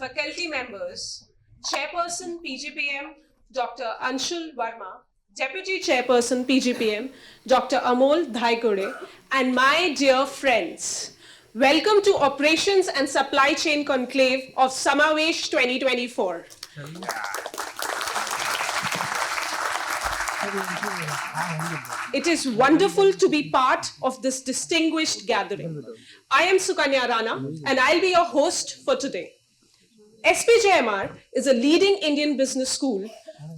faculty members, Chairperson PGPM Dr. Anshul Verma, Deputy Chairperson PGPM Dr. Amol Dhaikode, and my dear friends. Welcome to Operations and Supply Chain Conclave of Samavesh 2024. It is wonderful to be part of this distinguished gathering. I am Sukanya Rana and I'll be your host for today. SPJMR is a leading Indian business school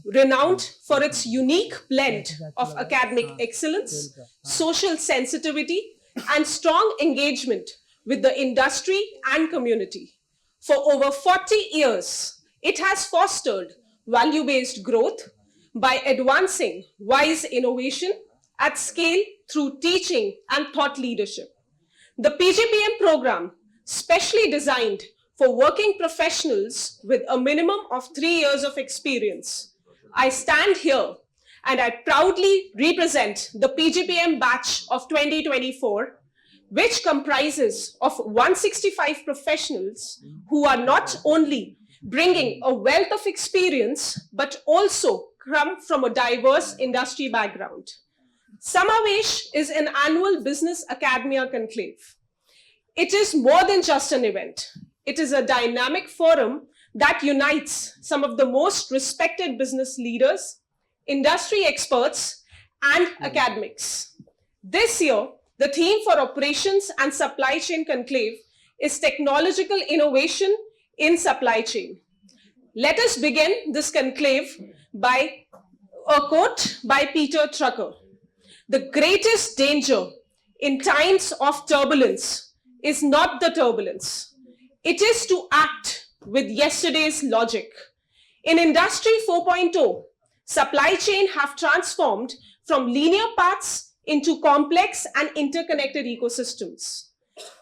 renowned for its unique blend of academic excellence, social sensitivity, and strong engagement with the industry and community. For over 40 years, it has fostered value-based growth by advancing wise innovation at scale through teaching and thought leadership. The PGPM program, specially designed for working professionals with a minimum of 3 years of experience. I stand here and I proudly represent the PGPM batch of 2024, which comprises of 165 professionals who are not only bringing a wealth of experience, but also come from a diverse industry background. Samavesh is an annual business academia conclave. It is more than just an event. It is a dynamic forum that unites some of the most respected business leaders, industry experts, and academics. This year, the theme for Operations and Supply Chain Conclave is Technological Innovation in Supply Chain. Let us begin this conclave by a quote by Peter Drucker. The greatest danger in times of turbulence is not the turbulence. It is to act with yesterday's logic. In Industry 4.0, supply chain have transformed from linear paths into complex and interconnected ecosystems.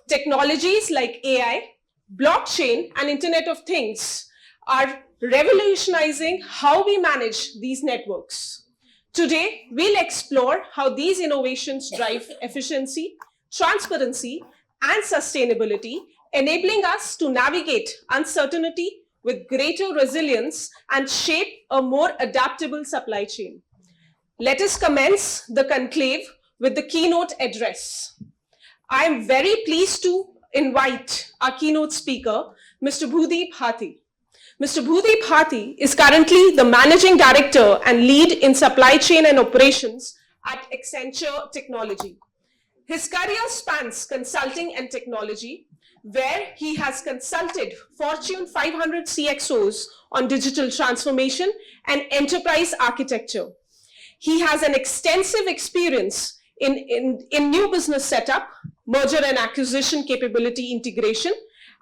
Technologies like AI, blockchain, and Internet of Things are revolutionizing how we manage these networks. Today, we'll explore how these innovations drive efficiency, transparency, and sustainability, enabling us to navigate uncertainty with greater resilience and shape a more adaptable supply chain. Let us commence the conclave with the keynote address. I am very pleased to invite our keynote speaker, Mr. Bhudeep Hathi. Mr. Bhudeep Hathi is currently the Managing Director and Lead in Supply Chain and Operations at Accenture Technology. His career spans consulting and technology, where he has consulted Fortune 500 CXOs on digital transformation and enterprise architecture. He has an extensive experience in new business setup, merger and acquisition capability integration,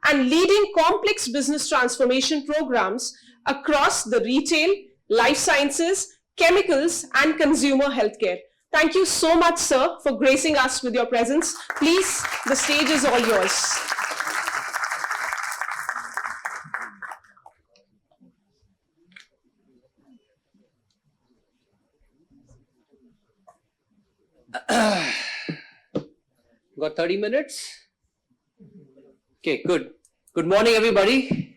and leading complex business transformation programs across the retail, life sciences, chemicals, and consumer healthcare. Thank you so much, sir, for gracing us with your presence. Please, the stage is all yours. Got 30 minutes? Okay, good. Good morning, everybody.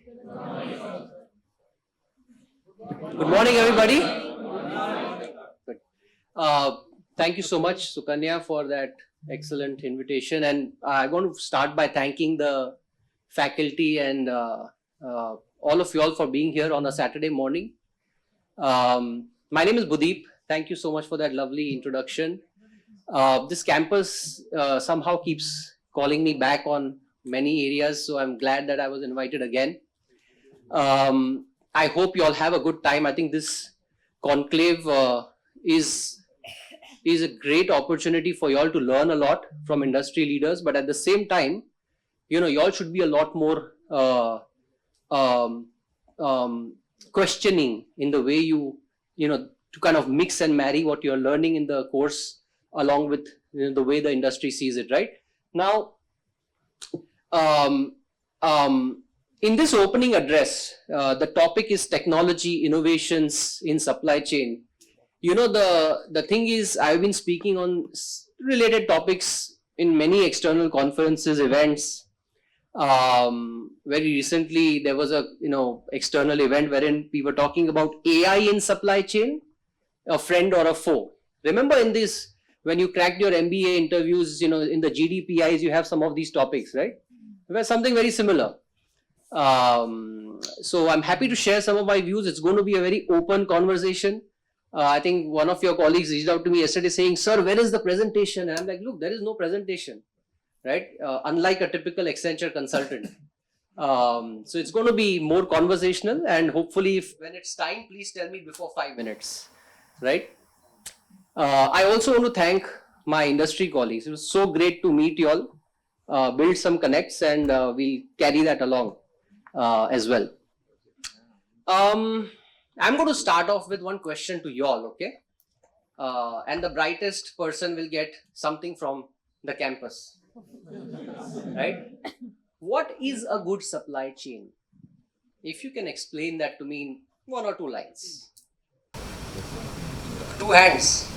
Good morning, everybody. Good. Thank you so much, Sukanya, for that excellent invitation. And I'm going to start by thanking the faculty and all of you all for being here on a Saturday morning. My name is Bhudeep. Thank you so much for that lovely introduction. This campus somehow keeps calling me back on many areas, so I'm glad that I was invited again. I hope you all have a good time. I think this conclave is a great opportunity for you all to learn a lot from industry leaders, but at the same time, you all should be a lot more questioning in the way you to kind of mix and marry what you're learning in the course along with the way the industry sees it, right? Now, in this opening address, the topic is technology innovations in supply chain. The thing is, I've been speaking on related topics in many external conferences, events, Very recently, there was a external event wherein we were talking about AI in supply chain, a friend or a foe. Remember in this, when you cracked your MBA interviews, in the GDPIs, you have some of these topics, right? Well, something very similar. So I'm happy to share some of my views. It's going to be a very open conversation. I think one of your colleagues reached out to me yesterday saying, "Sir, where is the presentation?" And I'm like, "Look, there is no presentation, right? Unlike a typical Accenture consultant." So it's going to be more conversational, and hopefully, when it's time, please tell me before 5 minutes, right? I also want to thank my industry colleagues. It was so great to meet you all, build some connects, and we'll carry that along as well. I'm going to start off with one question to you all, okay? And the brightest person will get something from the campus, right? What is a good supply chain? If you can explain that to me in 1 or 2 lines. 2 hands.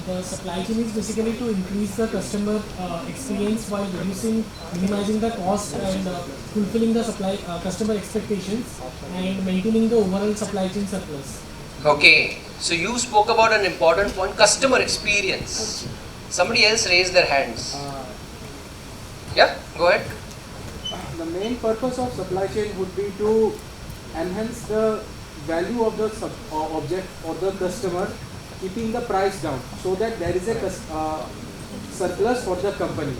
The supply chain is basically to increase the customer experience while minimizing the cost and fulfilling the customer expectations and maintaining the overall supply chain surplus. Okay, so you spoke about an important point, customer experience. Somebody else raised their hands. Yeah, go ahead. The main purpose of supply chain would be to enhance the value of the object or the customer, keeping the price down so that there is a surplus for the company.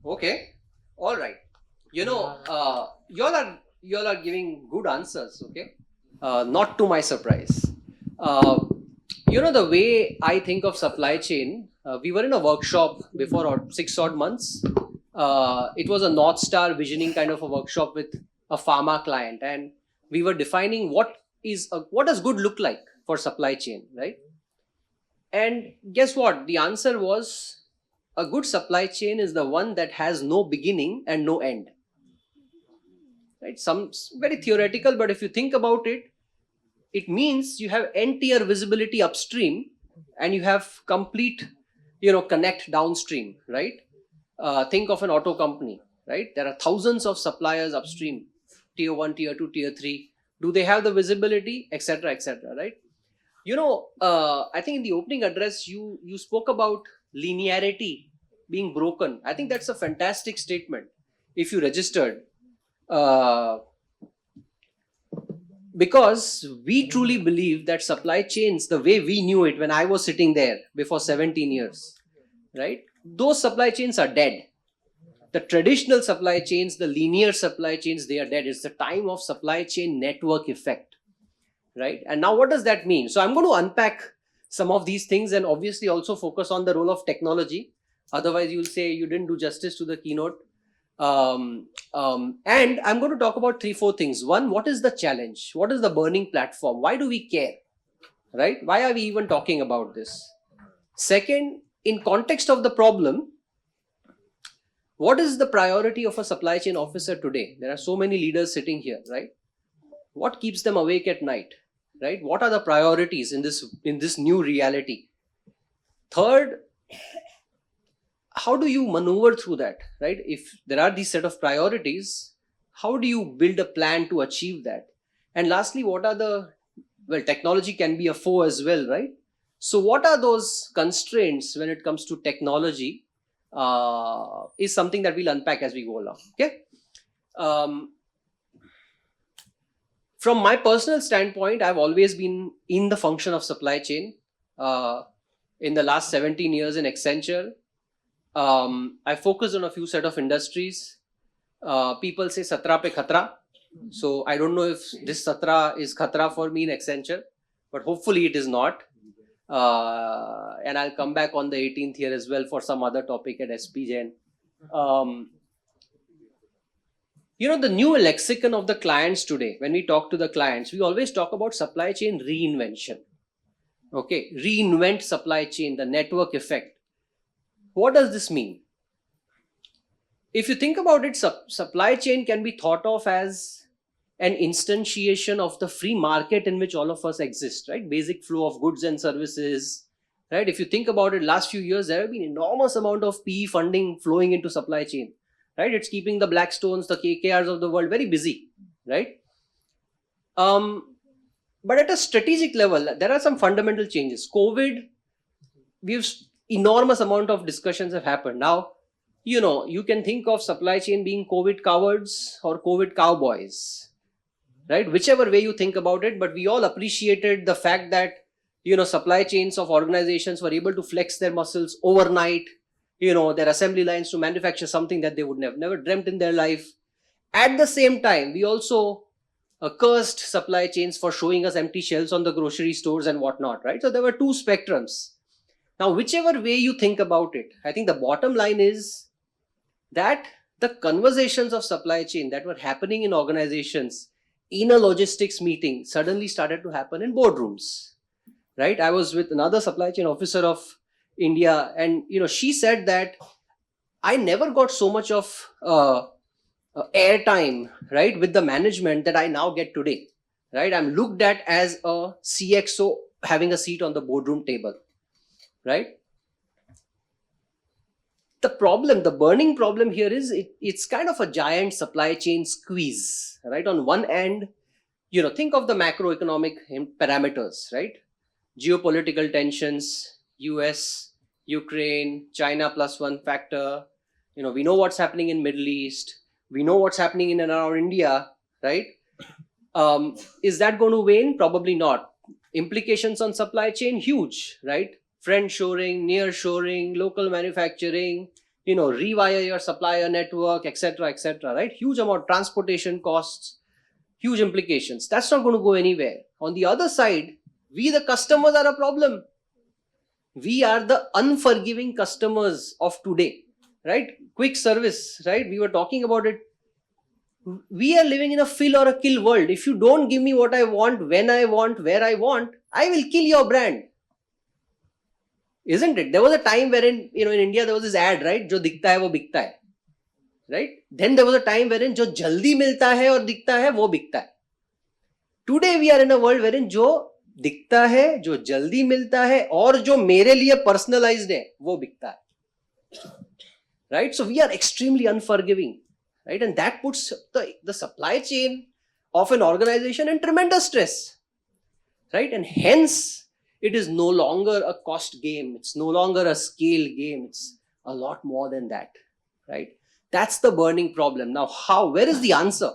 Okay, all right. Y'all are giving good answers. Okay, not to my surprise. The way I think of supply chain. We were in a workshop before 6 odd months. It was a North Star visioning kind of a workshop with a pharma client, and we were defining what does good look like for supply chain, right? And guess what? The answer was a good supply chain is the one that has no beginning and no end. Right? Some very theoretical, but if you think about it, it means you have entire visibility upstream and you have complete, connect downstream, right? Think of an auto company, right? There are thousands of suppliers upstream, tier 1, tier 2, tier 3. Do they have the visibility, etc., etc., right? I think in the opening address, you spoke about linearity being broken. I think that's a fantastic statement. If you registered, because we truly believe that supply chains, the way we knew it when I was sitting there before 17 years, right? Those supply chains are dead. The traditional supply chains, the linear supply chains, they are dead. It's the time of supply chain network effect, right? And now what does that mean? So I'm going to unpack some of these things and obviously also focus on the role of technology. Otherwise, you'll say you didn't do justice to the keynote. And I'm going to talk about 3-4 things. One, what is the challenge? What is the burning platform? Why do we care? Right? Why are we even talking about this? Second, in context of the problem, what is the priority of a supply chain officer today? There are so many leaders sitting here, right? What keeps them awake at night, right? What are the priorities in this new reality? Third, how do you maneuver through that, right? If there are these set of priorities, how do you build a plan to achieve that? And lastly, technology can be a foe as well, right? So what are those constraints when it comes to technology is something that we'll unpack as we go along, okay? From my personal standpoint, I've always been in the function of supply chain. In the last 17 years in Accenture, I focused on a few set of industries. People say Satra pe khatra. So I don't know if this Satra is khatra for me in Accenture, but hopefully it is not. And I'll come back on the 18th here as well for some other topic at SPJN. The new lexicon of the clients today, when we talk to the clients, we always talk about supply chain reinvention. Okay, reinvent supply chain, the network effect. What does this mean? If you think about it, supply chain can be thought of as an instantiation of the free market in which all of us exist, right? Basic flow of goods and services, right? If you think about it, last few years, there have been enormous amount of PE funding flowing into supply chain. right? It's keeping the Blackstones, the KKRs of the world very busy, right? But at a strategic level, there are some fundamental changes. COVID, enormous amount of discussions have happened. Now, you can think of supply chain being COVID cowards or COVID cowboys, right? Whichever way you think about it, but we all appreciated the fact that, supply chains of organizations were able to flex their muscles overnight, their assembly lines to manufacture something that they would never dreamt in their life. At the same time, we also cursed supply chains for showing us empty shelves on the grocery stores and whatnot, right? So there were two spectrums. Now, whichever way you think about it, I think the bottom line is that the conversations of supply chain that were happening in organizations in a logistics meeting suddenly started to happen in boardrooms, right? I was with another supply chain officer of India, and she said that I never got so much of airtime, right, with the management that I now get today, right? I'm looked at as a CXO having a seat on the boardroom table, right? The burning problem here is it's kind of a giant supply chain squeeze, right? On one end, think of the macroeconomic parameters, right? Geopolitical tensions, US, Ukraine, China +1 factor. We know what's happening in Middle East. We know what's happening in and around India, right? Is that going to wane? Probably not. Implications on supply chain, huge, right? Friend-shoring, near-shoring, local manufacturing, rewire your supplier network, etc., right? Huge amount, transportation costs, huge implications. That's not going to go anywhere. On the other side, we the customers are a problem. We are the unforgiving customers of today, right? Quick service, right? We were talking about it. We are living in a fill or a kill world. If you don't give me what I want, when I want, where I want, I will kill your brand. Isn't it? There was a time wherein, in India, there was this ad, right? Jo dikhta hai, wo bikta hai. Right? Then there was a time wherein jo jaldi milta hai aur dikhta hai, wo bikta hai. Today we are in a world wherein jo dikhta hai, jo jaldi milta hai, aur jo mere liye personalized hai, wo bikta hai. Right? So we are extremely unforgiving. Right? And that puts the supply chain of an organization in tremendous stress. Right? And hence, it is no longer a cost game. It's no longer a scale game. It's a lot more than that, right? That's the burning problem. Now, where is the answer?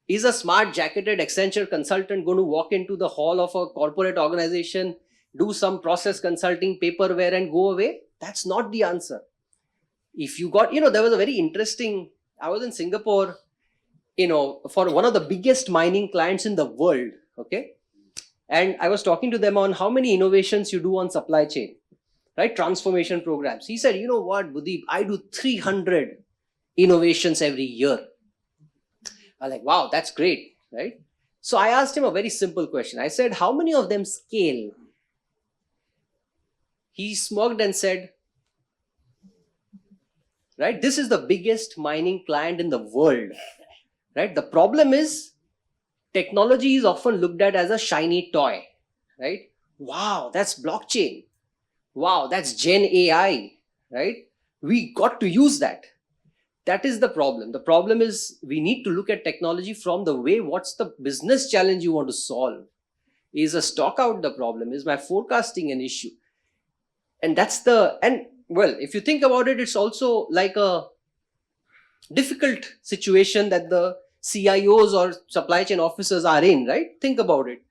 Is a smart jacketed Accenture consultant going to walk into the hall of a corporate organization, do some process consulting, paperware and go away? That's not the answer. If you got, there was a very interesting, I was in Singapore, for one of the biggest mining clients in the world, okay? And I was talking to them on how many innovations you do on supply chain, right? Transformation programs. He said, you know what, Bhudeep, I do 300 innovations every year. I'm like, wow, that's great, right? So I asked him a very simple question. I said, how many of them scale? He smirked and said, right, this is the biggest mining client in the world, right? The problem is, technology is often looked at as a shiny toy, right? Wow, that's blockchain. Wow, that's Gen AI, right? We got to use that. That is the problem. The problem is we need to look at technology from the way, what's the business challenge you want to solve? Is a stock out the problem? Is my forecasting an issue? And well, if you think about it, it's also like a difficult situation that the CIOs or supply chain officers are in, right? Think about it.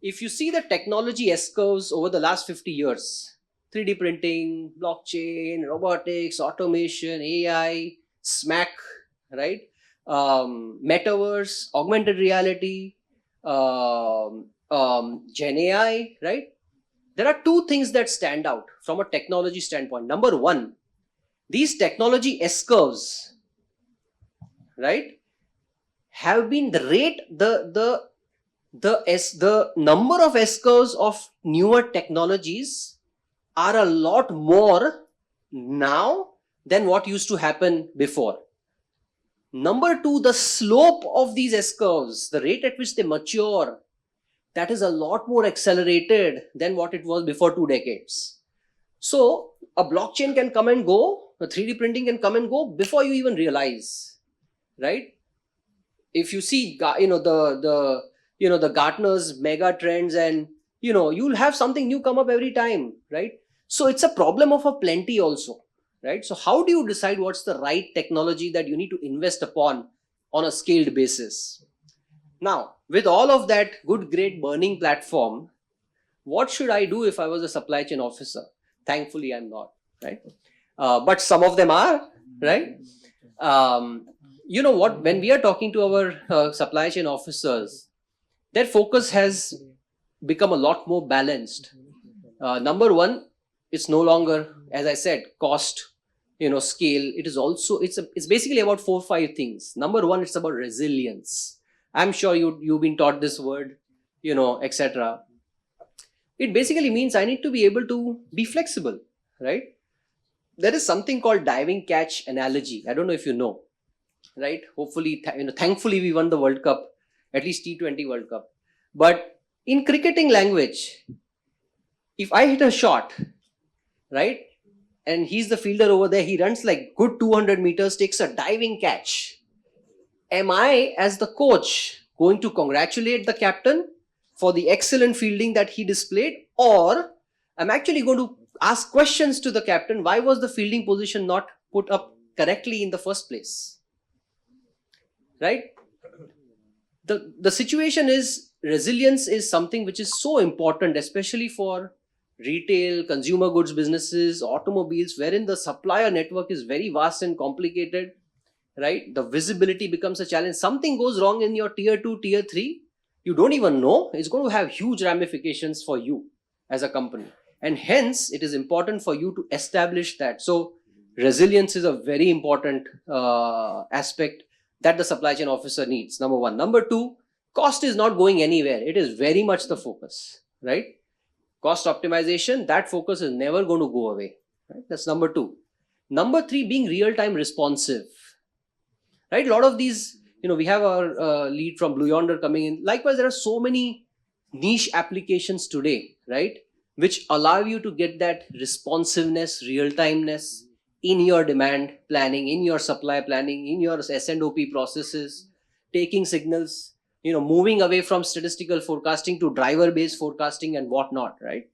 If you see the technology S-curves over the last 50 years, 3D printing, blockchain, robotics, automation, AI, SMAC, right? Metaverse, augmented reality, Gen AI, right? There are two things that stand out from a technology standpoint. Number one, these technology S-curves, right, have been the number of S-curves of newer technologies are a lot more now than what used to happen before. Number two, the slope of these S-curves, the rate at which they mature, that is a lot more accelerated than what it was before 2 decades. So a blockchain can come and go, a 3D printing can come and go before you even realize, right? If you see, the Gartner's mega trends, and you'll have something new come up every time, right? So it's a problem of a plenty also, right? So how do you decide what's the right technology that you need to invest upon on a scaled basis? Now, with all of that good, great burning platform, what should I do if I was a supply chain officer? Thankfully, I'm not, right? But some of them are, right? You know what? When we are talking to our supply chain officers, their focus has become a lot more balanced. Number one, it's no longer, as I said, cost, scale. It is also, it's basically about 4 or 5 things. Number one, it's about resilience. I'm sure you've been taught this word, etc. It basically means I need to be able to be flexible, right? There is something called diving catch analogy. I don't know if you know, right? Hopefully, thankfully we won the World Cup, at least T20 World Cup. But in cricketing language, if I hit a shot, right, and he's the fielder over there, he runs like good 200 meters, takes a diving catch. Am I, as the coach, going to congratulate the captain for the excellent fielding that he displayed, or I'm actually going to ask questions to the captain? Why was the fielding position not put up correctly in the first place? Right? The situation is, resilience is something which is so important, especially for retail, consumer goods businesses, automobiles, wherein the supplier network is very vast and complicated, right? The visibility becomes a challenge. Something goes wrong in your tier 2, tier 3, you don't even know. It's going to have huge ramifications for you as a company. And hence, it is important for you to establish that. So, resilience is a very important aspect that the supply chain officer needs. Number one. Number two, cost is not going anywhere. It is very much the focus, right? Cost optimization, that focus is never going to go away, right? That's number two. Number three, being real-time responsive, right? A lot of these, we have our lead from Blue Yonder coming in. Likewise, there are so many niche applications today, right, which allow you to get that responsiveness, real-timeness in your demand planning, in your supply planning, in your S&OP processes, taking signals, moving away from statistical forecasting to driver-based forecasting and whatnot, right?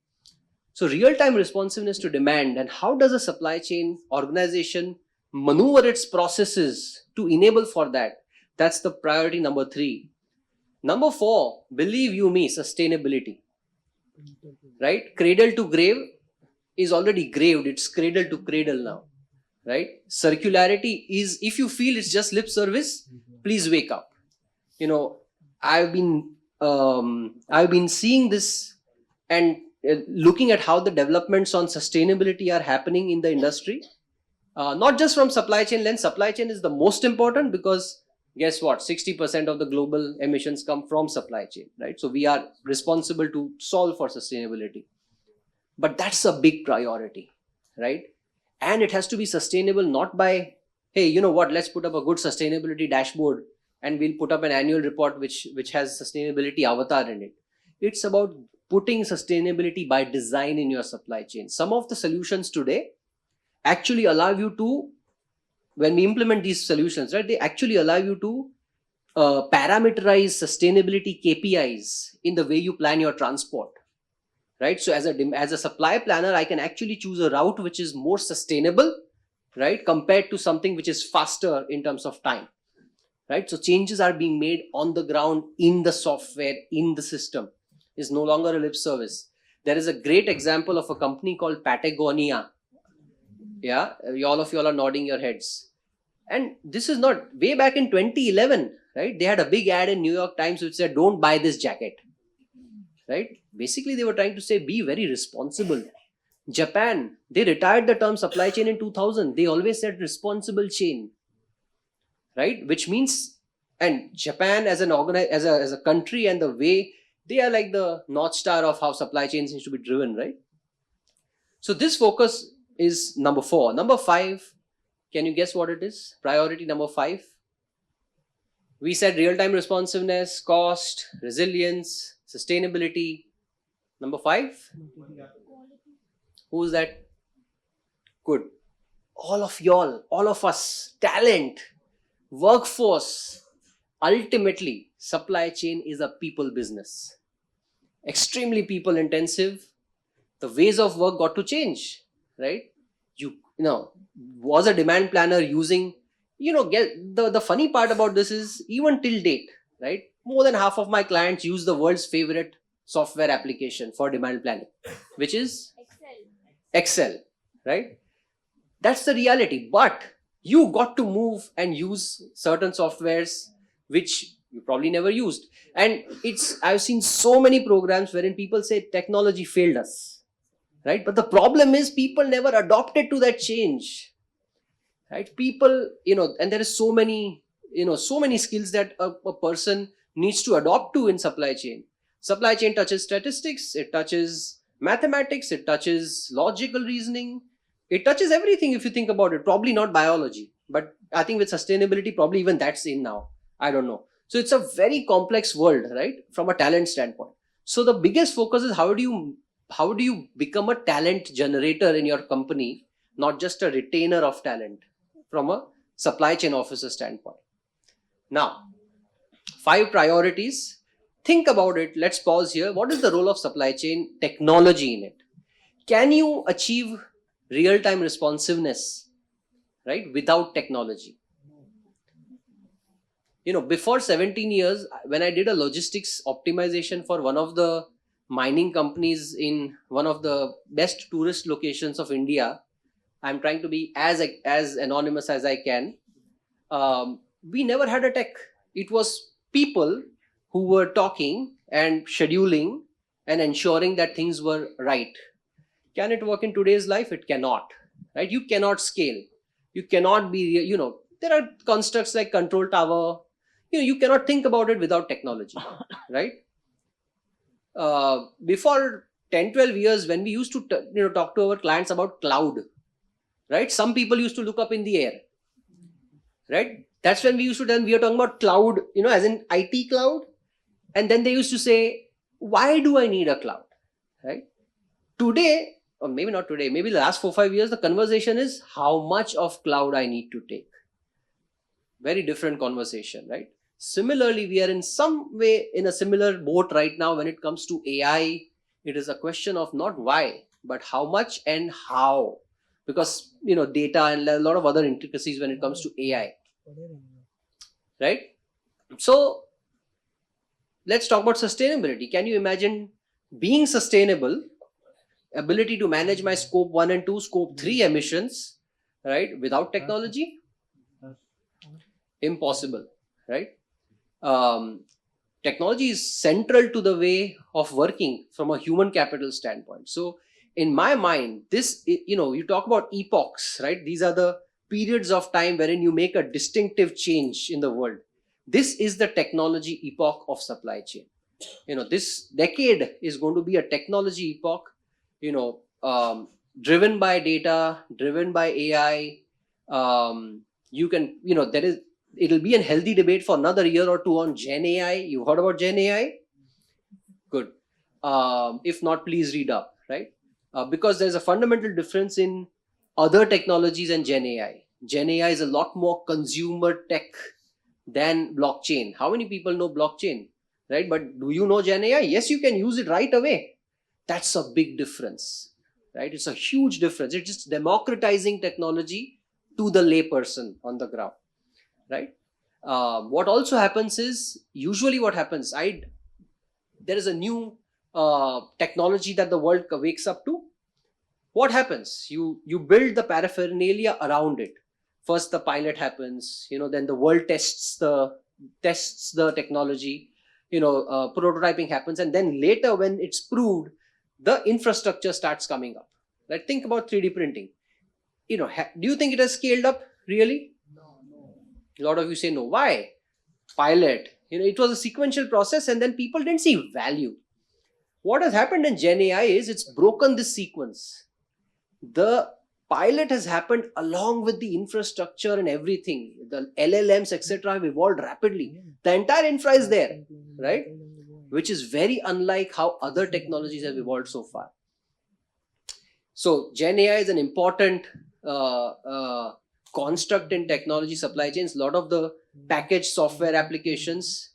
So real-time responsiveness to demand, and how does a supply chain organization maneuver its processes to enable for that? That's the priority number three. Number four, believe you me, sustainability, right? Cradle to grave is already graved. It's cradle to cradle now, right? Circularity is, if you feel it's just lip service, please wake up. I've been seeing this and looking at how the developments on sustainability are happening in the industry. Not just from supply chain lens. Supply chain is the most important, because guess what? 60% of the global emissions come from supply chain, right? So we are responsible to solve for sustainability. But that's a big priority, right? And it has to be sustainable, not by, hey, you know what, let's put up a good sustainability dashboard and we'll put up an annual report which has sustainability avatar in it. It's about putting sustainability by design in your supply chain. Some of the solutions today actually allow you to, when we implement these solutions, right, they actually allow you to parameterize sustainability KPIs in the way you plan your transport, right? So as a supply planner, I can actually choose a route which is more sustainable, right, compared to something which is faster in terms of time, right? So changes are being made on the ground, in the software, in the system. Is no longer a lip service. There is a great example of a company called Patagonia. Yeah, all of you all are nodding your heads. And this is not way back in 2011, right? They had a big ad in New York Times which said, "Don't buy this jacket," right? Basically, they were trying to say, be very responsible. Japan, they retired the term supply chain in 2000. They always said responsible chain, right? Which means, and Japan as a country, and the way they are like the North Star of how supply chains needs to be driven, right? So this focus is number four. Number five, can you guess what it is? Priority number five. We said real-time responsiveness, cost, resilience, sustainability. Number five? Who's that? Good. All of y'all, all of us, talent, workforce, ultimately, supply chain is a people business. Extremely people intensive. The ways of work got to change, right? You know, was a demand planner using, get the funny part about this is even till date, right? More than half of my clients use the world's favorite software application for demand planning, which is Excel, right? That's the reality. But you got to move and use certain softwares which you probably never used. And I've seen so many programs wherein people say technology failed us, right? But the problem is people never adopted to that change, right? People, and there is so many skills that a person needs to adopt to in supply chain. Supply chain touches statistics, it touches mathematics, it touches logical reasoning, it touches everything if you think about it. Probably not biology, but I think with sustainability, probably even that's in now. I don't know. So it's a very complex world, right? From a talent standpoint. So the biggest focus is how do you become a talent generator in your company, not just a retainer of talent from a supply chain officer standpoint. Now, 5 priorities. Think about it. Let's pause here. What is the role of supply chain technology in it? Can you achieve real-time responsiveness, right, without technology? Before 17 years, when I did a logistics optimization for one of the mining companies in one of the best tourist locations of India, I'm trying to be as anonymous as I can. We never had a tech. It was people who were talking and scheduling and ensuring that things were right. Can it work in today's life? It cannot, right? You cannot scale. You cannot be, there are constructs like control tower. You cannot think about it without technology, right? Before 10, 12 years, when we used to, talk to our clients about cloud, right? Some people used to look up in the air, right? That's when we used to tell we are talking about cloud, as in IT cloud. And then they used to say, why do I need a cloud, right? Today, or maybe not today, maybe the last 4, 5 years, the conversation is how much of cloud I need to take. Very different conversation, right? Similarly, we are in some way in a similar boat right now when it comes to AI. It is a question of not why, but how much and how. Because, data and a lot of other intricacies when it comes to AI, right? So, let's talk about sustainability. Can you imagine being sustainable, ability to manage my scope 1 and 2, scope 3 emissions, right, without technology? Impossible, right? Technology is central to the way of working from a human capital standpoint. So in my mind, this, you talk about epochs, right? These are the periods of time wherein you make a distinctive change in the world. This is the technology epoch of supply chain. This decade is going to be a technology epoch, driven by data, driven by AI. It'll be a healthy debate for another year or two on Gen AI. You heard about Gen AI? Good. If not, please read up, right? Because there's a fundamental difference in other technologies and Gen AI. Gen AI is a lot more consumer tech than blockchain. How many people know blockchain, right? But do you know Gen AI? Yes, you can use it right away. That's a big difference, right? It's a huge difference. It's just democratizing technology to the layperson on the ground, right? What also happens is, usually what happens, there is a new technology that the world wakes up to. What happens? You build the paraphernalia around it. First the pilot happens, then the world tests the technology, prototyping happens, and then later when it's proved, the infrastructure starts coming up. Like, think about 3D printing. Do you think it has scaled up really? No. A lot of you say no. Why? Pilot. It was a sequential process, and then people didn't see value. What has happened in Gen AI is it's broken this sequence. The pilot has happened along with the infrastructure and everything. The LLMs, etc., have evolved rapidly. The entire infra is there, right? Which is very unlike how other technologies have evolved so far. So Gen AI is an important construct in technology supply chains. A lot of the packaged software applications,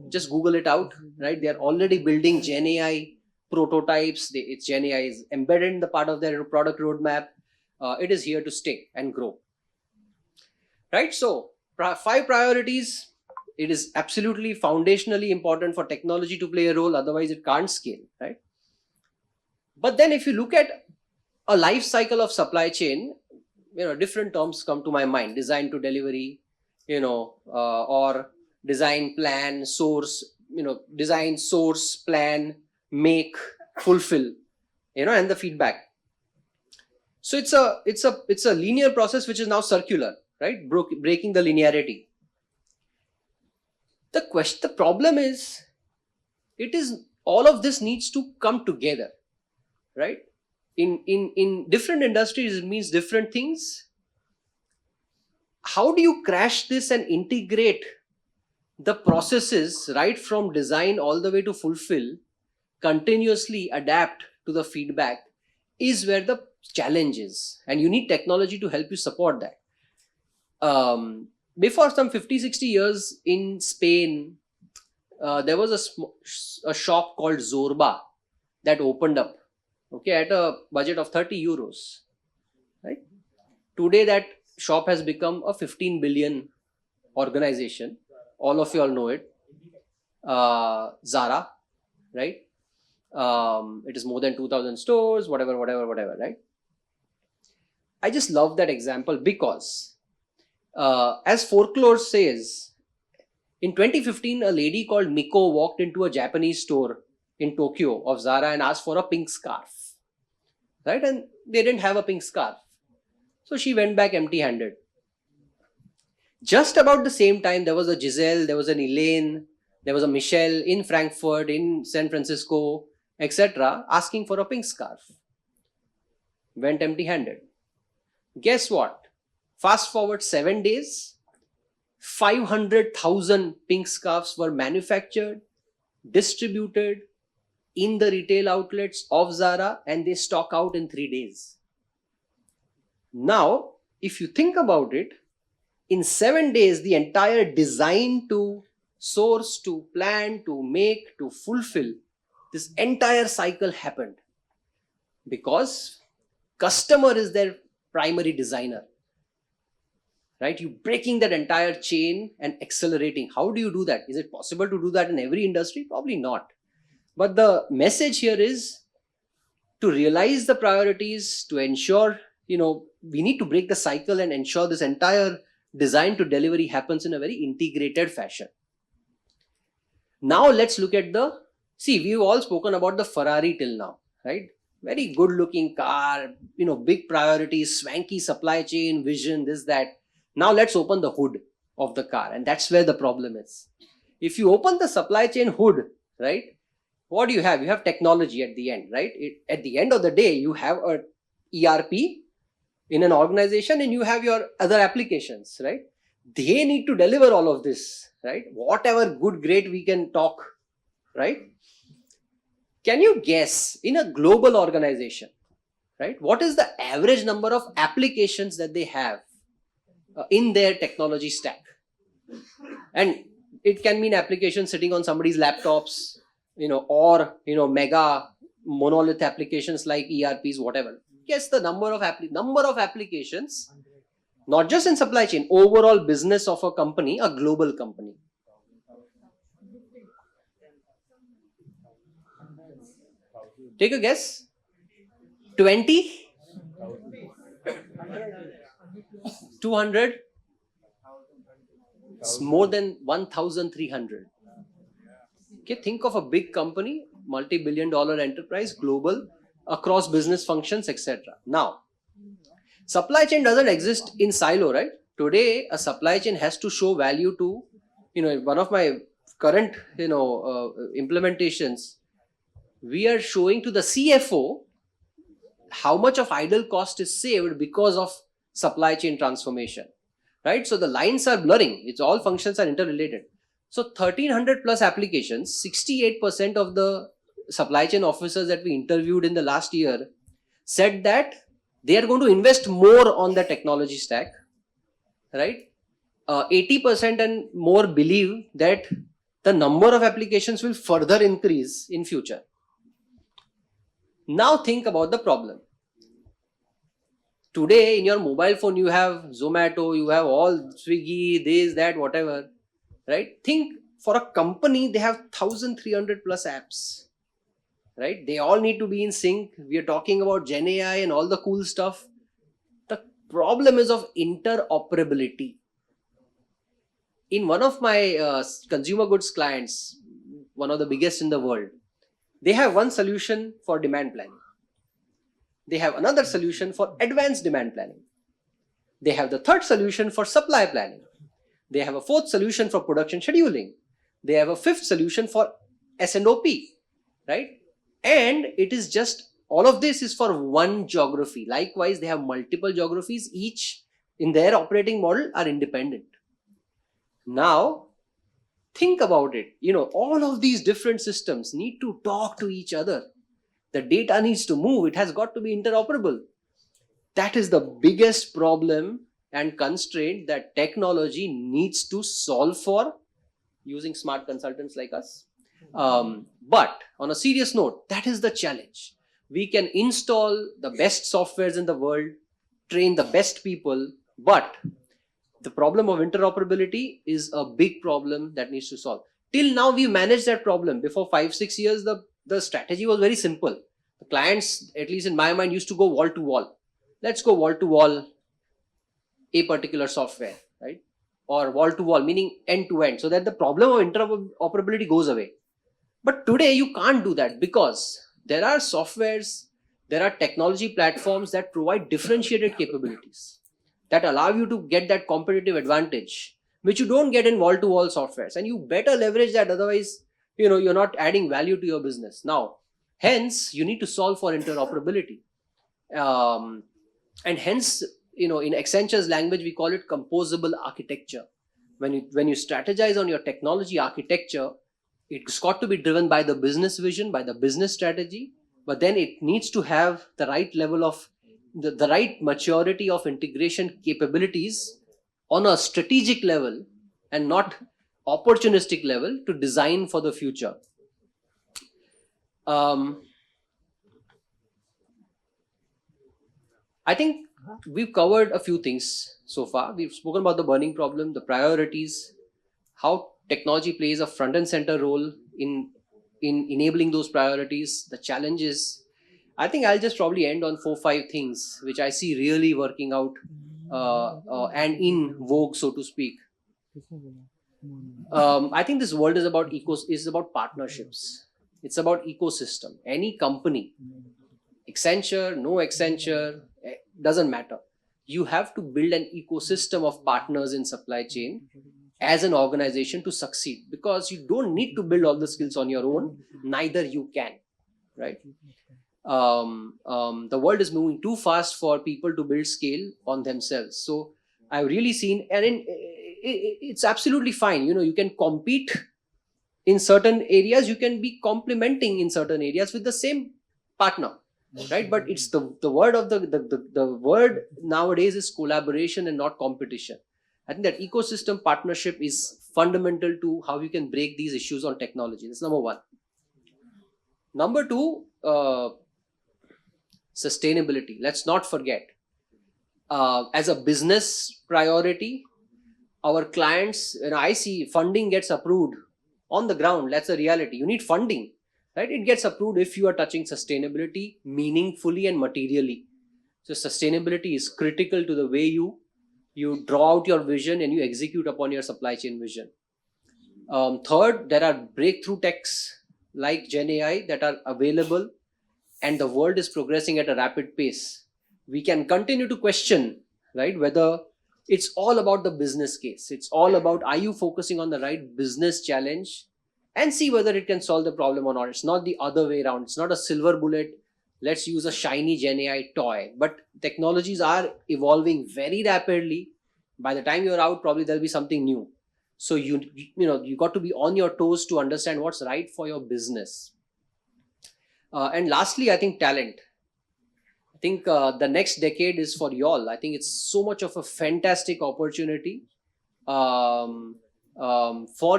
just Google it out, right? They are already building Gen AI prototypes. It's Gen AI is embedded in the part of their product roadmap. It is here to stay and grow, right? So 5 priorities. It is absolutely foundationally important for technology to play a role. Otherwise, it can't scale, right? But then if you look at a life cycle of supply chain, different terms come to my mind: design to delivery, or design, plan, source, design, source, plan, make, fulfill, and the feedback. So it's a linear process which is now circular, right? Breaking the linearity. The problem is, all of this needs to come together, right? In different industries, it means different things. How do you crash this and integrate the processes right from design all the way to fulfill, continuously adapt to the feedback, is where the challenge is, and you need technology to help you support that. Before some 50-60 years in Spain, there was a shop called Zorba that opened up, at a budget of 30 euros, right? Today that shop has become a 15 billion organization. All of you all know it. Zara, right? It is more than 2,000 stores, whatever, right? I just love that example because, as folklore says, in 2015, a lady called Miko walked into a Japanese store in Tokyo of Zara and asked for a pink scarf, right? And they didn't have a pink scarf. So she went back empty-handed. Just about the same time, there was a Giselle, there was an Elaine, there was a Michelle in Frankfurt, in San Francisco, etc., asking for a pink scarf. Went empty-handed. Guess what? Fast forward 7 days, 500,000 pink scarves were manufactured, distributed in the retail outlets of Zara, and they stock out in 3 days. Now, if you think about it, in 7 days, the entire design to source, to plan, to make, to fulfill, this entire cycle happened because customer is their primary designer, right? You breaking that entire chain and accelerating. How do you do that? Is it possible to do that in every industry? Probably not. But the message here is to realize the priorities, to ensure, we need to break the cycle and ensure this entire design to delivery happens in a very integrated fashion. Now let's look at we've all spoken about the Ferrari till now, right? Very good looking car, big priorities, swanky supply chain, vision, this, that. Now let's open the hood of the car, and that's where the problem is. If you open the supply chain hood, right, what do you have? You have technology at the end, right? At the end of the day, you have a ERP in an organization and you have your other applications, right? They need to deliver all of this, right? Whatever good, great we can talk, right? Can you guess, in a global organization, right, what is the average number of applications that they have in their technology stack? And it can mean applications sitting on somebody's laptops, or mega monolith applications like ERPs, whatever. Guess the number of applications, not just in supply chain, overall business of a company, a global company. Take a guess. 20? 200? It's more than 1,300. Okay, think of a big company, multi-billion-dollar enterprise, global, across business functions, etc. Now, supply chain doesn't exist in silo, right? Today, a supply chain has to show value to, one of my current, implementations, we are showing to the CFO how much of idle cost is saved because of supply chain transformation, right? So the lines are blurring. It's all functions are interrelated. So 1,300 plus applications, 68% of the supply chain officers that we interviewed in the last year said that they are going to invest more on the technology stack, right? 80% and more believe that the number of applications will further increase in future. Now think about the problem. Today in your mobile phone you have Zomato, you have all Swiggy, this, that, whatever, right? Think for a company they have 1300 plus apps, right? They all need to be in sync. We are talking about Gen AI and all the cool stuff. The problem is of interoperability. In one of my consumer goods clients, one of the biggest in the world, they have one solution for demand planning. They have another solution for advanced demand planning. They have the third solution for supply planning. They have a fourth solution for production scheduling. They have a fifth solution for S&OP, right? And it is just, all of this is for one geography. Likewise, they have multiple geographies, each in their operating model are independent. Now, think about it. All of these different systems need to talk to each other. The data needs to move. It has got to be interoperable. That is the biggest problem and constraint that technology needs to solve for using smart consultants like us. But on a serious note, that is the challenge. We can install the best softwares in the world, train the best people, but the problem of interoperability is a big problem that needs to solve. Till now, we managed that problem. Before 5-6 years, the strategy was very simple. The clients, at least in my mind, used to go wall to wall. Let's go wall to wall a particular software, right? Or wall to wall, meaning end to end, so that the problem of interoperability goes away. But today you can't do that because there are softwares, there are technology platforms that provide differentiated capabilities that allow you to get that competitive advantage, which you don't get in wall to wall softwares. And you better leverage that. Otherwise, you're not adding value to your business. Now, hence, you need to solve for interoperability. And hence, in Accenture's language, we call it composable architecture. When you strategize on your technology architecture, it's got to be driven by the business vision, by the business strategy, but then it needs to have the right level of the right maturity of integration capabilities on a strategic level and not opportunistic level to design for the future. I think we've covered a few things so far. We've spoken about the burning problem, the priorities, how technology plays a front and center role in enabling those priorities, the challenges. I think I'll just probably end on 4-5 things which I see really working out and in vogue, so to speak. I think this world is about partnerships. It's about ecosystem. Any company, Accenture, no Accenture, doesn't matter. You have to build an ecosystem of partners in supply chain as an organization to succeed, because you don't need to build all the skills on your own. Neither you can, right? The world is moving too fast for people to build scale on themselves. So I've really seen, and it's absolutely fine. You can compete in certain areas. You can be complementing in certain areas with the same partner, right? But it's the word of the word nowadays is collaboration and not competition. I think that ecosystem partnership is fundamental to how you can break these issues on technology. That's number one. Number two, sustainability. Let's not forget, as a business priority, our clients, I see funding gets approved on the ground. That's a reality. You need funding, right? It gets approved if you are touching sustainability meaningfully and materially. So sustainability is critical to the way you draw out your vision and you execute upon your supply chain vision. Third, there are breakthrough techs like Gen AI that are available, and the world is progressing at a rapid pace. We can continue to question, right, whether it's all about the business case. It's all about, are you focusing on the right business challenge, and see whether it can solve the problem or not. It's not the other way around. It's not a silver bullet. Let's use a shiny Gen AI toy. But technologies are evolving very rapidly. By the time you're out, probably there'll be something new. So you got to be on your toes to understand what's right for your business. And lastly, I think talent. think the next decade is for y'all. I think it's so much of a fantastic opportunity for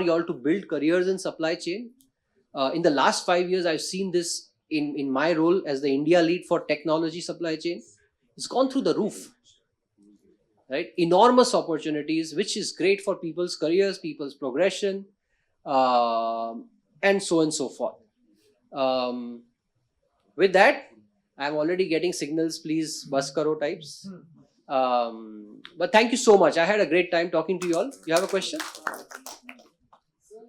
y'all to build careers in supply chain. In the last 5 years, I've seen this in my role as the India lead for technology supply chain. It's gone through the roof, right? Enormous opportunities, which is great for people's careers, people's progression, and so on and so forth. With that, I'm already getting signals, please, bus karo types. But thank you so much. I had a great time talking to you all. You have a question? Sir,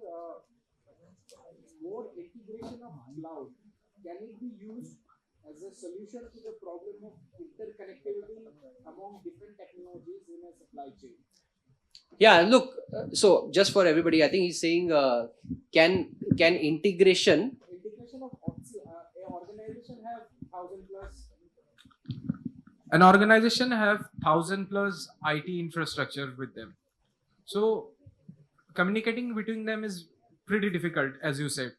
more integration of cloud, can it be used as a solution to the problem of interconnectivity among different technologies in a supply chain? Yeah, look, so just for everybody, I think he's saying, can integration... Integration of an organization have 1,000 plus. An organization have 1,000 plus IT infrastructure with them. So communicating between them is pretty difficult, as you said.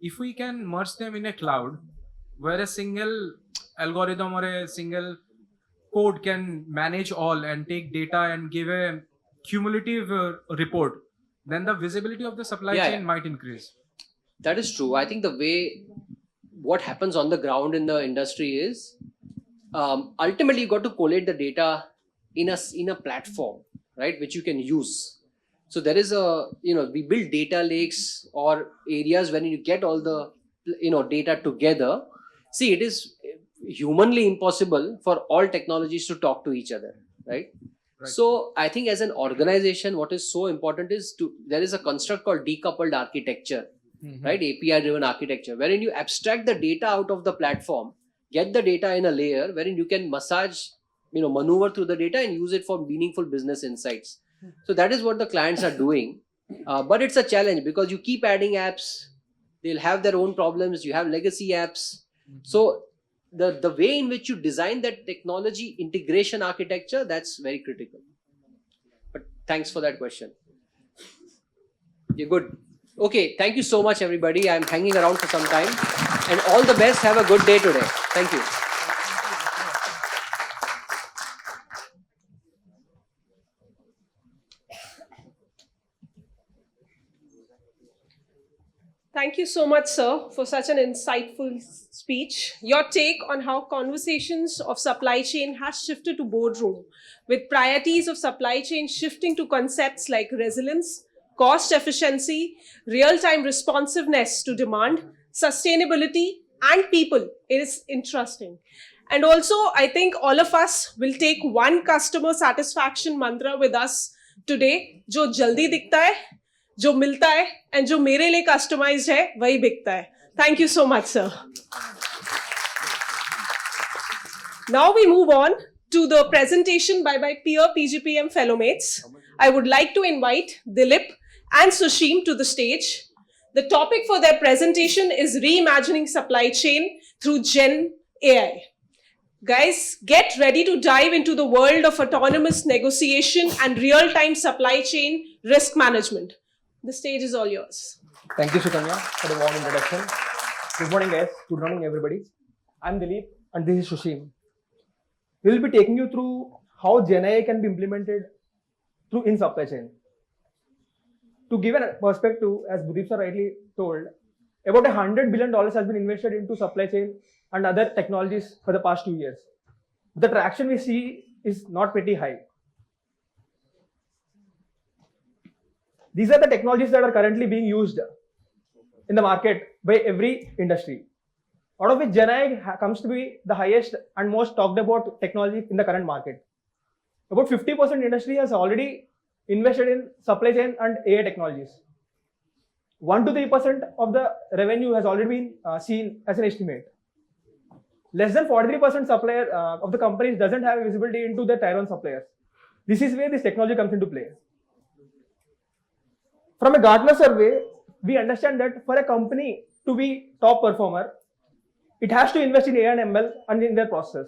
If we can merge them in a cloud, where a single algorithm or a single code can manage all and take data and give a cumulative report, then the visibility of the supply chain might increase. That is true. I think the way what happens on the ground in the industry is ultimately you got to collate the data in a platform, right, which you can use. So there is we build data lakes or areas when you get all the data together. See, it is humanly impossible for all technologies to talk to each other, right? So I think as an organization, what is so important is there is a construct called decoupled architecture, right? API driven architecture, wherein you abstract the data out of the platform, get the data in a layer wherein you can maneuver through the data and use it for meaningful business insights. So that is what the clients are doing. But it's a challenge because you keep adding apps, they'll have their own problems. You have legacy apps. So the way in which you design that technology integration architecture, that's very critical. But thanks for that question. You're good. Okay, thank you so much, everybody. I'm hanging around for some time. And all the best. Have a good day today. Thank you. Thank you so much, sir, for such an insightful speech. Your take on how conversations of supply chain has shifted to boardroom, with priorities of supply chain shifting to concepts like resilience, cost efficiency, real-time responsiveness to demand, sustainability, and people is interesting. And also, I think all of us will take one customer satisfaction mantra with us today, जो जल्दी दिखता है, जो मिलता है, and जो मेरे लिए customized है, वही बिकता है. Thank you so much, sir. Now we move on to the presentation by my peer PGPM fellow mates. I would like to invite Dileep and Susheem to the stage. The topic for their presentation is reimagining supply chain through Gen AI. Guys, get ready to dive into the world of autonomous negotiation and real-time supply chain risk management. The stage is all yours. Thank you, Sukanya, for the warm introduction. Good morning, guys. Good morning, everybody. I'm Dileep, and this is Susheem. We will be taking you through how Gen AI can be implemented in supply chain. To give a perspective, as Bhudeep sir rightly told, about $100 billion has been invested into supply chain and other technologies for the past 2 years. The traction we see is not pretty high. These are the technologies that are currently being used in the market by every industry, out of which Gen AI comes to be the highest and most talked about technology in the current market. About 50% industry has already invested in supply chain and AI technologies. 1 to 3% of the revenue has already been seen as an estimate. Less than 43% supplier of the companies doesn't have visibility into their tier 1 suppliers. This is where this technology comes into play. From a Gartner survey, we understand that for a company to be top performer, it has to invest in AI and ML and in their process.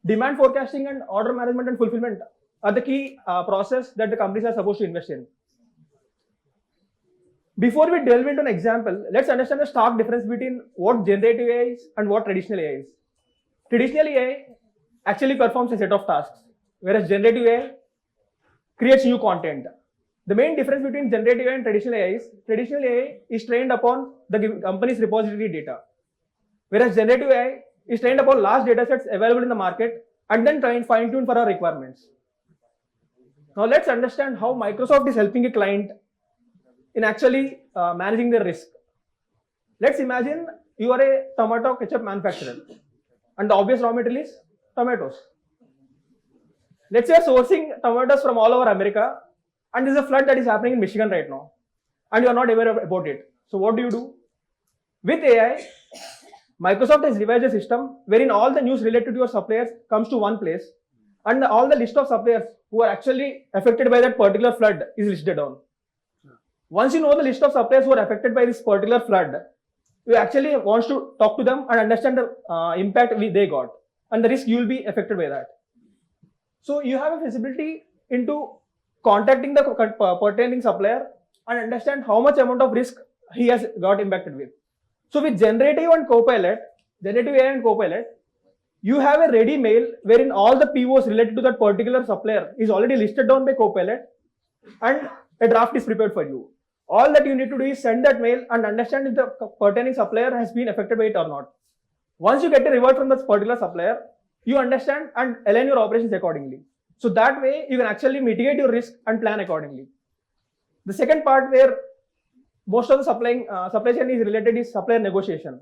Demand forecasting and order management and fulfillment are the key process that the companies are supposed to invest in. Before we delve into an example, let's understand the stark difference between what generative AI is and what traditional AI is. Traditional AI actually performs a set of tasks, whereas generative AI creates new content. The main difference between generative AI and traditional AI is traditional AI is trained upon the company's repository data, whereas generative AI is trained upon large data sets available in the market and then fine-tuned for our requirements. Now let's understand how Microsoft is helping a client in actually managing their risk. Let's imagine you are a tomato ketchup manufacturer and the obvious raw material is tomatoes. Let's say you're sourcing tomatoes from all over America and there's a flood that is happening in Michigan right now and you are not aware about it. So what do? With AI, Microsoft has devised a system wherein all the news related to your suppliers comes to one place and all the list of suppliers who are actually affected by that particular flood is listed down. Once you know the list of suppliers who are affected by this particular flood, you actually want to talk to them and understand the impact they got and the risk you will be affected by that. So you have a visibility into contacting the pertaining supplier and understand how much amount of risk he has got impacted with. So with generative AI and Copilot, you have a ready mail wherein all the POs related to that particular supplier is already listed down by Copilot and a draft is prepared for you. All that you need to do is send that mail and understand if the pertaining supplier has been affected by it or not. Once you get a reward from that particular supplier, you understand and align your operations accordingly. So that way you can actually mitigate your risk and plan accordingly. The second part where most of the supply chain is related is supplier negotiation.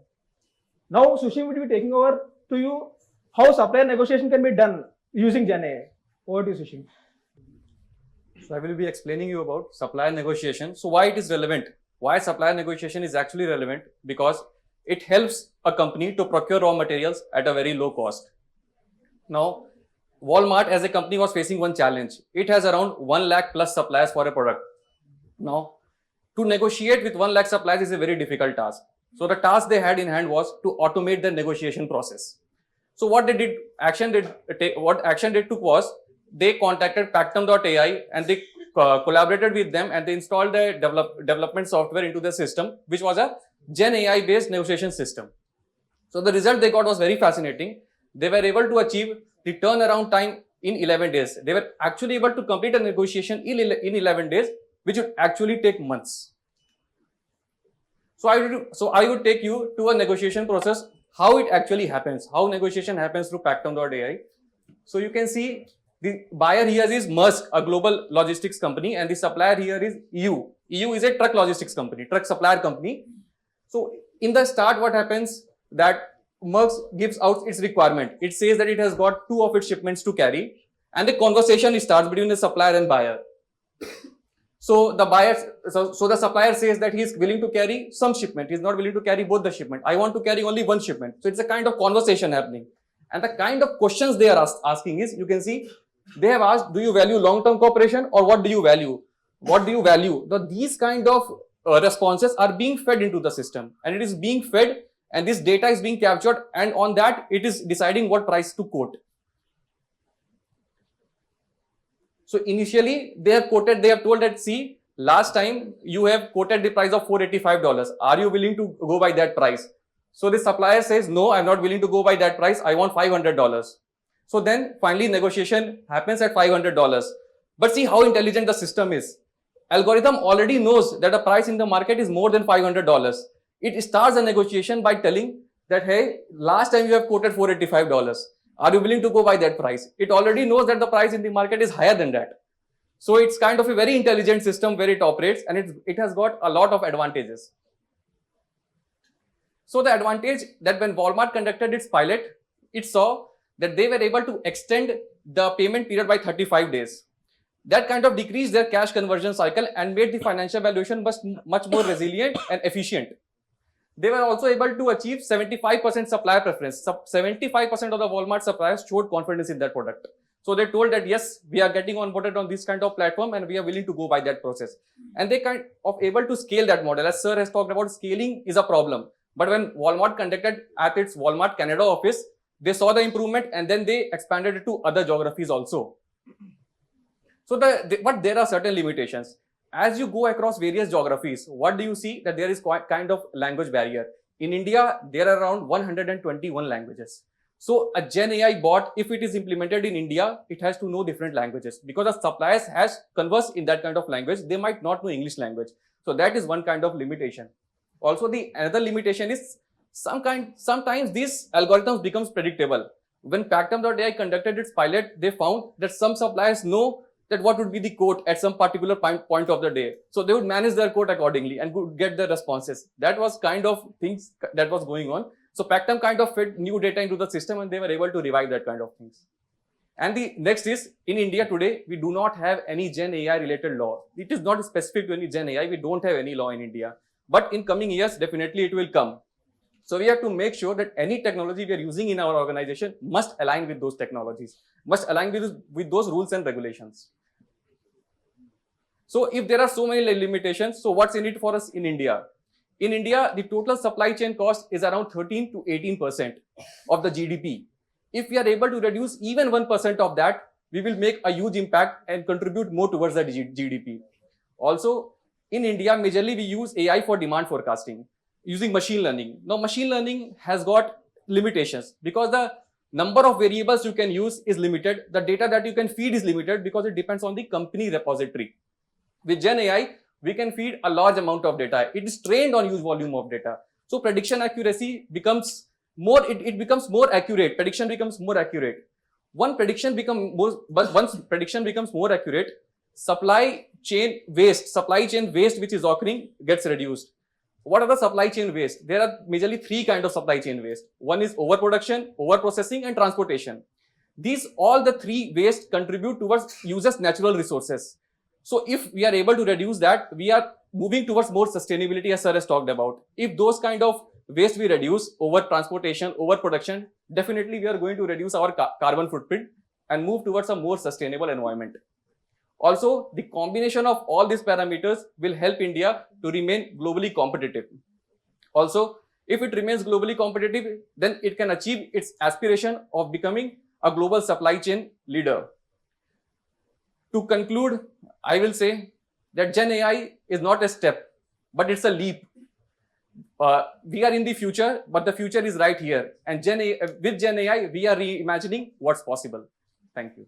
Now Susheem will be taking over to you how supplier negotiation can be done using Gen AI. Over to you, Susheem. So I will be explaining you about supplier negotiation. So why it is relevant? Why supplier negotiation is actually relevant? Because it helps a company to procure raw materials at a very low cost. Now, Walmart as a company was facing one challenge. It has around 1 lakh plus suppliers for a product. Now, to negotiate with 1 lakh suppliers is a very difficult task. So the task they had in hand was to automate the negotiation process. So what action they took was they contacted Pactum.ai and they collaborated with them and they installed the development software into the system, which was a Gen AI based negotiation system. So the result they got was very fascinating. They were able to achieve the turnaround time in 11 days. They were actually able to complete a negotiation in 11 days, which would actually take months. So I would take you to a negotiation process, how it actually happens, how negotiation happens through Pactum.ai. So you can see the buyer here is Maersk, a global logistics company, and the supplier here is EU. EU is a truck logistics company, truck supplier company. So in the start, what happens that Maersk gives out its requirement. It says that it has got 2 of its shipments to carry, and the conversation starts between the supplier and buyer. So the supplier says that he is willing to carry some shipment. He is not willing to carry both the shipment. I want to carry only one shipment. So it's a kind of conversation happening. And the kind of questions they are asking is, you can see, they have asked, do you value long-term cooperation or what do you value? What do you value? These kind of responses are being fed into the system, and it is being fed and this data is being captured, and on that it is deciding what price to quote. So initially they have told that, see, last time you have quoted the price of $485. Are you willing to go by that price? So the supplier says, no, I'm not willing to go by that price. I want $500. So then finally negotiation happens at $500. But see how intelligent the system is. Algorithm already knows that the price in the market is more than $500. It starts a negotiation by telling that, hey, last time you have quoted $485. Are you willing to go by that price? It already knows that the price in the market is higher than that. So it's kind of a very intelligent system where it operates, and it has got a lot of advantages. So the advantage that when Walmart conducted its pilot, it saw that they were able to extend the payment period by 35 days. That kind of decreased their cash conversion cycle and made the financial valuation much more resilient and efficient. They were also able to achieve 75% supplier preference. 75% of the Walmart suppliers showed confidence in that product. So they told that, yes, we are getting onboarded on this kind of platform and we are willing to go by that process. And they kind of able to scale that model. As Sir has talked about, scaling is a problem. But when Walmart conducted at its Walmart Canada office, they saw the improvement and then they expanded it to other geographies also. So but there are certain limitations. As you go across various geographies, what do you see? That there is quite kind of language barrier. In India, there are around 121 languages. So a Gen AI bot, if it is implemented in India, it has to know different languages because the suppliers has converse in that kind of language. They might not know English language. So that is one kind of limitation. Also, the another limitation is sometimes these algorithms becomes predictable. When Pactum.ai conducted its pilot, they found that some suppliers know that what would be the quote at some particular point of the day. So they would manage their quote accordingly and would get the responses. That was kind of things that was going on. So Pactum kind of fed new data into the system and they were able to revive that kind of things. And the next is, in India today, we do not have any Gen AI related law. It is not specific to any Gen AI. We don't have any law in India. But in coming years, definitely it will come. So we have to make sure that any technology we are using in our organization must align with those technologies, must align with those rules and regulations. So if there are so many limitations, so what's in it for us in India? In India, the total supply chain cost is around 13 to 18% of the GDP. If we are able to reduce even 1% of that, we will make a huge impact and contribute more towards the GDP. Also, in India, majorly we use AI for demand forecasting using machine learning. Now, machine learning has got limitations because the number of variables you can use is limited. The data that you can feed is limited because it depends on the company repository. With Gen AI, we can feed a large amount of data. It is trained on huge volume of data. So prediction accuracy becomes more, it becomes more accurate. Prediction becomes more accurate. Once prediction becomes more accurate, supply chain waste which is occurring gets reduced. What are the supply chain waste? There are majorly three kinds of supply chain waste. One is overproduction, overprocessing, and transportation. These all the three waste contribute towards users' natural resources. So if we are able to reduce that, we are moving towards more sustainability, as sir has talked about. If those kind of waste we reduce over transportation, over production, definitely we are going to reduce our carbon footprint and move towards a more sustainable environment. Also, the combination of all these parameters will help India to remain globally competitive. Also, if it remains globally competitive, then it can achieve its aspiration of becoming a global supply chain leader. To conclude, I will say that Gen AI is not a step, but it's a leap. We are in the future, but the future is right here. And with Gen AI, we are reimagining what's possible. Thank you.